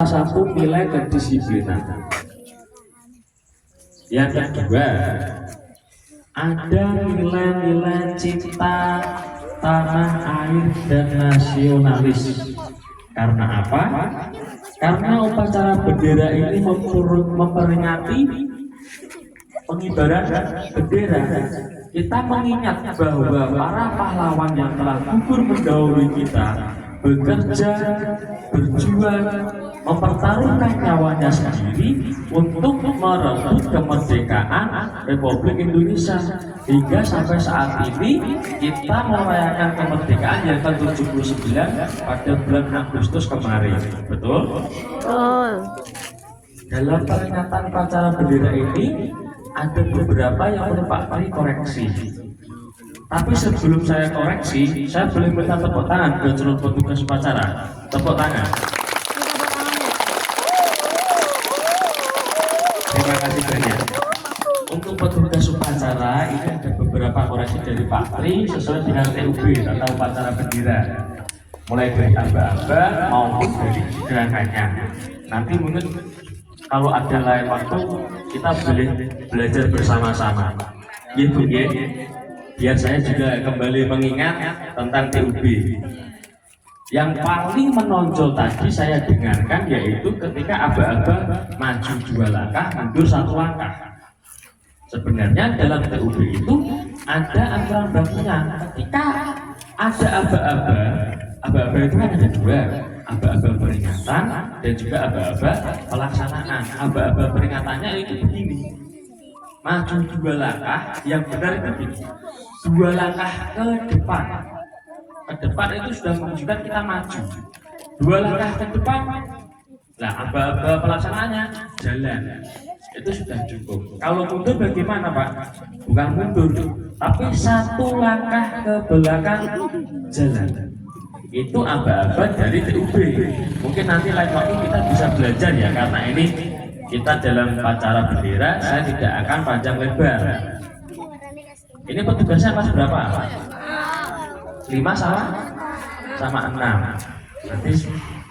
satu nilai kedisiplinan. Yang kedua, ada nilai-nilai cinta tanah air dan nasionalis. Karena apa? Karena upacara bendera ini memperingati pengibaran bendera. Kita mengingat bahwa para pahlawan yang telah gugur mendahului kita bekerja, berjuang, mempertaruhkan nyawanya sendiri untuk merebut kemerdekaan Republik Indonesia. Hingga sampai saat ini kita merayakan kemerdekaan yang ke-79 pada bulan Agustus kemarin. Betul? Betul. Dalam peringatan upacara bendera ini ada beberapa yang perlu Pak Tri koreksi. Tapi sebelum saya koreksi, saya boleh minta tepuk tangan buat seluruh petugas upacara. Tepuk tangan. Terima kasih banyak. Untuk petugas upacara ini ada beberapa koreksi dari Pak Tri sesuai dengan TUB atau upacara bendera. Mulai dari aba-aba maupun dari gerakannya. Nanti mungkin kalau ada lain waktu kita boleh belajar bersama-sama. Gitu ya. Biar saya juga kembali mengingat tentang TUB. Yang paling menonjol tadi saya dengarkan yaitu ketika aba-aba maju 2 langkah, mundur 1 langkah. Sebenarnya dalam TUB itu ada aturan bakunya. Ketika ada aba-aba itu kan ada 2, aba-aba peringatan dan juga aba-aba pelaksanaan. Aba-aba peringatannya itu begini, maju 2 langkah, yang benar itu begini, 2 langkah ke depan. Ke depan itu sudah menunjukkan kita maju. 2 langkah ke depan, nah aba-aba pelaksanaannya jalan. Itu sudah cukup. Kalau mundur bagaimana Pak? Bukan mundur, tapi 1 langkah ke belakang jalan. Itu aba-aba dari TUB. Mungkin nanti lain waktu kita bisa belajar ya, karena ini kita dalam upacara bendera, saya tidak akan panjang lebar. Ini petugasnya kelas berapa? 5 sama 6. Nanti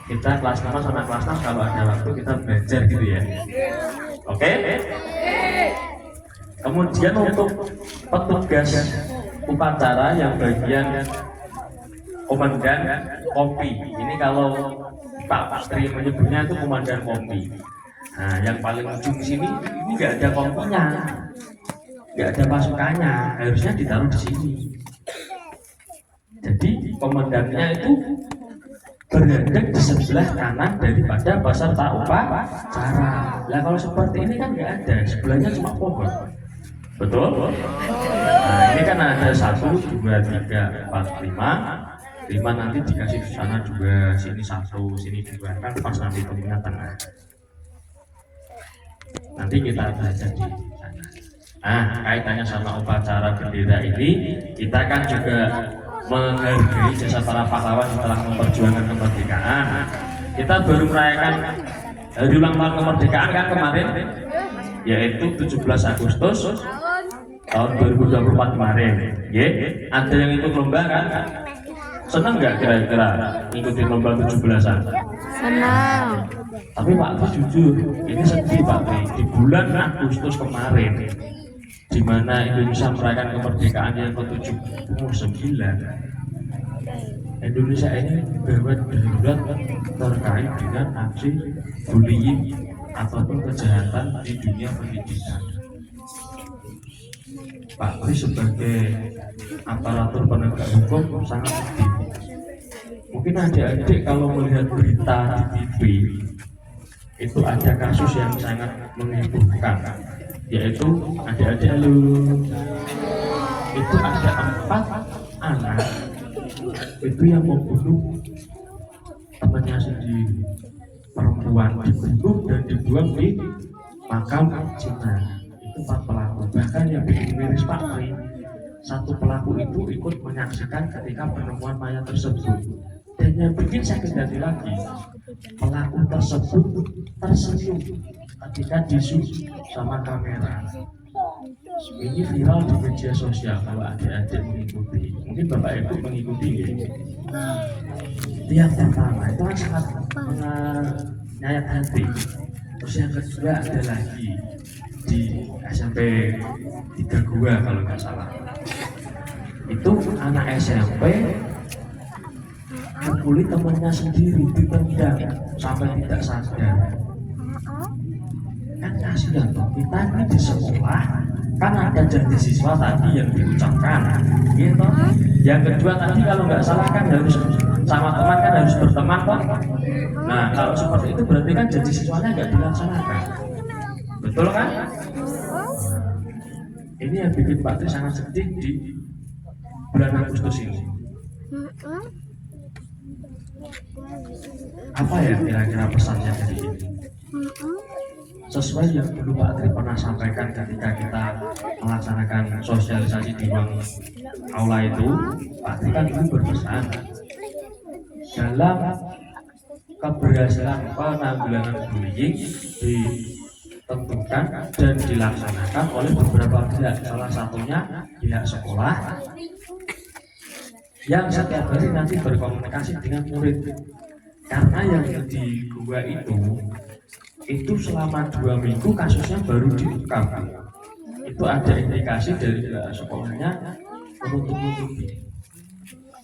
kita kelas 5 sama kelas 6 kalau ada waktu kita belajar gitu ya. Oke? Kemudian untuk petugas upacara yang bagian komandan kompi, ini kalau Pak Tri menyebutnya itu komandan kompi. Nah, yang paling ujung sini ini nggak ada kompinya, nggak ada pasukannya, harusnya ditaruh di sini. Jadi komandannya itu berada di sebelah kanan daripada peserta upacara. Nah kalau seperti ini kan nggak ada, sebelahnya cuma pohon. Betul? Nah ini kan ada 1, 2, 3, 4, 5 nanti dikasih di sana 2, sini 1, sini 2, kan pas nanti peringatan. Nanti kita belajar di sana. Nah kaitannya sama upacara bendera ini, kita kan juga menghargai jasa para pahlawan yang telah memperjuangkan kemerdekaan. Kita baru merayakan hari ulang tahun kemerdekaan kan kemarin, yaitu 17 Agustus tahun 2024 kemarin. Ada yang ikut lomba kan? Senang nggak kira-kira ikutin lomba 17-an? Senang. Tapi Pak Tri jujur, ini sedih Pak Tri. Di bulan Agustus kemarin, di mana Indonesia merayakan kemerdekaan yang ke-79, Indonesia ini gawat darurat terkait dengan aksi bullying ataupun kejahatan di dunia pendidikan. Pak Tri sebagai aparatur penegak hukum sangat sedih. Mungkin adik-adik kalau melihat berita di TV itu ada kasus yang sangat menghebohkan, yaitu adik-adik itu ada 4 anak itu yang membunuh temannya sendiri, perempuan, dibunuh dan dibuang di makam Cina. Itu 4 pelaku. Bahkan yang bikin miris Pak Tri, 1 pelaku itu ikut menyaksikan ketika penemuan mayat tersebut. Dan yang bikin sakit hati lagi, pelaku tersebut tersenyum ketika dizoom sama kamera. Ini viral di media sosial. Kalau adik-adik mengikuti, mungkin Bapak Ibu mengikuti ya. Itu yang pertama, itu kan sangat nyayat hati. Terus yang kedua ada lagi di SMP 3 Gua kalau nggak salah. Itu anak SMP mukuli temannya sendiri, ditendang sampai tidak sadar. Kan kasihan toh, kita ini di sekolah kan ada janji siswa tadi yang diucapkan gitu. Yang kedua tadi kalau nggak salah kan harus sama teman, kan harus berteman toh. Nah kalau seperti itu berarti kan janji siswanya nggak dilaksanakan, betul kan? Ini yang bikin Pak Tri sangat sedih di bulan Agustus ini. Apa ya kira-kira pesannya dari ini? Sesuai yang dulu Pak Tri pernah sampaikan ketika kita melaksanakan sosialisasi di ruang aula itu, Pak Tri kan dulu berpesan dalam keberhasilan penanggulangan bullying ditentukan dan dilaksanakan oleh beberapa pihak, salah satunya pihak sekolah yang setiap hari nanti berkomunikasi dengan murid. Karena yang di gua itu selama 2 minggu kasusnya baru diungkap. Itu ada indikasi dari sekolahnya menutup-nutupi.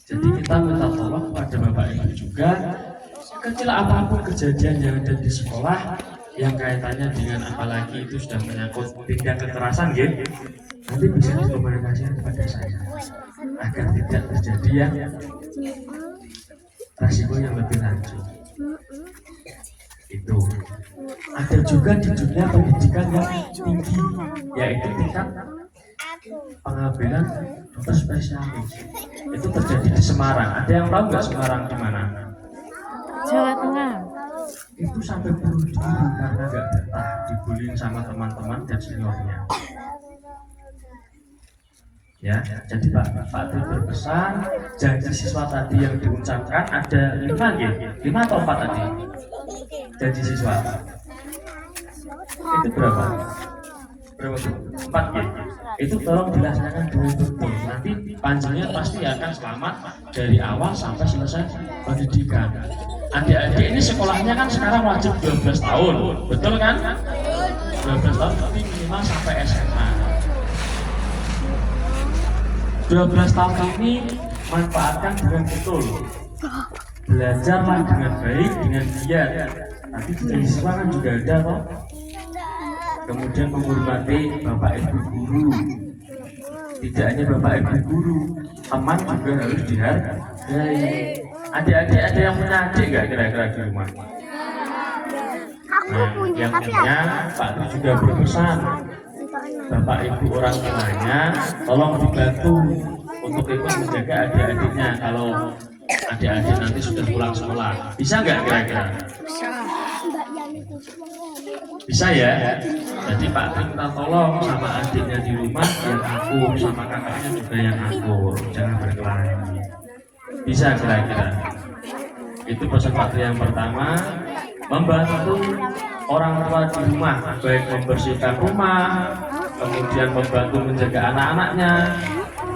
Jadi kita minta tolong pada Bapak Ibu juga, kecil apapun kejadian yang ada di sekolah yang kaitannya dengan apalagi itu sudah menyangkut tindak kekerasan gitu, nanti bisa dikomunikasikan kepada saya agar tidak terjadi yang resiko yang lebih lanjut. Itu ada juga di dunia pendidikan yang tinggi, yaitu tingkat pengambilan dokter spesialis. Itu terjadi di Semarang. Ada yang tahu nggak Semarang di mana? Jawa Tengah. Itu sampai bunuh diri karena nggak betah dibullying sama teman-teman dan seniornya. Ya, jadi Pak Tri berpesan janji siswa tadi yang diucapkan ada 5 gitu, 5 atau 4 tadi janji siswa. Itu berapa? Berapa tuh? 4 gitu. Itu tolong dilaksanakan dengan betul. Nanti panjangnya pasti akan selamat dari awal sampai selesai pendidikan. Adik-adik ini sekolahnya kan sekarang wajib 12 tahun, betul kan? 12 tahun tapi minimal sampai SMA. 12 tahun ini manfaatkan dengan betul, belajarlah dengan baik, dengan giat. Nanti di siswa kan juga ada toh. Kemudian menghormati Bapak Ibu guru. Tidak hanya Bapak Ibu guru, teman juga harus dihargai. Adik-adik ada yang punya adik nggak kira-kira di rumah? Nah, yang punya Pak Tri juga berpesan, Bapak Ibu orang tuanya tolong dibantu untuk ikut menjaga adik-adiknya kalau adik-adik nanti sudah pulang sekolah. Bisa nggak kira-kira? Bisa ya? Jadi Pak Tri minta tolong sama adiknya di rumah yang akur, sama kakaknya juga yang akur, jangan berkelahi. Bisa kira-kira? Itu pesan Pak Tri yang pertama. Membantu orang tua di rumah, baik membersihkan rumah, kemudian membantu menjaga anak-anaknya,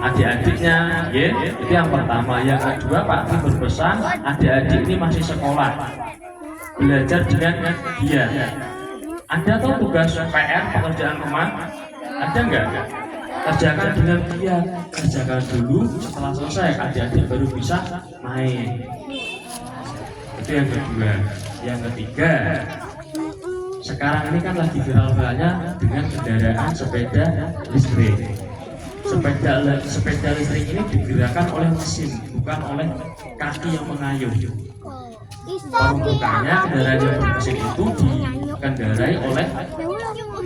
adik-adiknya, ya, itu yang pertama. Yang kedua, Pak Tri berpesan adik-adik ini masih sekolah, belajar dengan giat. Ada tuh tugas PR, pekerjaan rumah, ada nggak? Kerjakan dengan giat, kerjakan dulu, setelah selesai adik-adik baru bisa main. Itu yang kedua. Yang ketiga, sekarang ini kan lagi viral-viralnya dengan kendaraan sepeda listrik. Sepeda listrik ini digerakkan oleh mesin, bukan oleh kaki yang mengayuh. Permukaannya kendaraan yang bermesin itu dikendarai oleh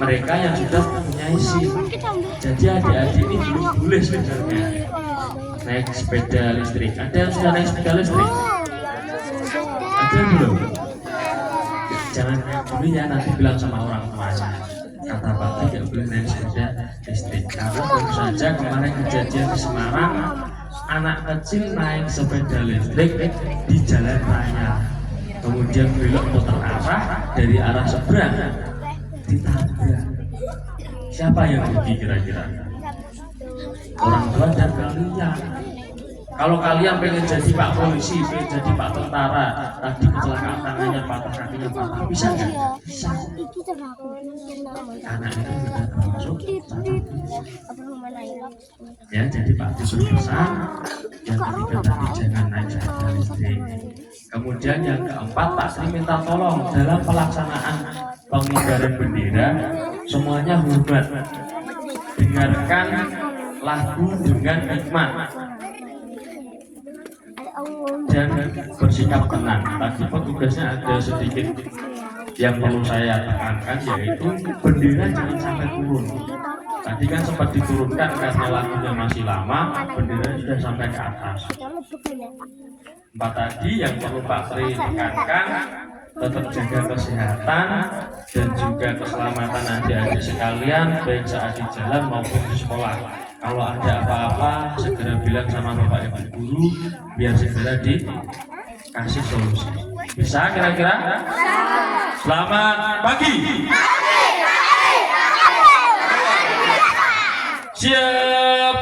mereka yang sudah mempunyai SIM. Jadi adik-adik ini belum boleh sebenarnya naik sepeda listrik. Ada yang sudah naik sepeda listrik? Ada yang belum? Jangan dulu ya, nanti bilang sama orang tuanya. Kata Pak Tri tidak boleh naik sepeda listrik karena baru saja kemarin kejadian di Semarang, anak kecil naik sepeda listrik di jalan raya, kemudian belok muter arah dari arah seberang, ditabrak. Siapa yang rugi kira-kira? Orang tua dan kalian. Kalau kalian pengen jadi Pak Polisi, pengen jadi Pak Tentara, tadi kecelakaan tangannya patah, kakinya patah, bisa nggak? Bisa. Karena itu sudah termasuk ya, jadi Pak Disurusan. Yang ketiga tadi jangan naik sepeda listrik. Kemudian yang keempat, Pak Sri minta tolong dalam pelaksanaan pengibaran bendera semuanya hormat, dengarkan lagu dengan hikmat dan bersikap tenang. Tadi petugasnya ada sedikit yang perlu saya tekankan, yaitu bendera jangan sampai turun. Tadi kan sempat diturunkan karena lagunya masih lama, bendera sudah sampai ke atas. Empat tadi yang perlu Pak Tri tekankan, tetap jaga kesehatan dan juga keselamatan adik-adik sekalian, baik saat di jalan maupun di sekolah. Kalau ada apa-apa, segera bilang sama Bapak Ibu guru, biar segera dikasih solusi. Bisa kira-kira? Selamat pagi. Siap.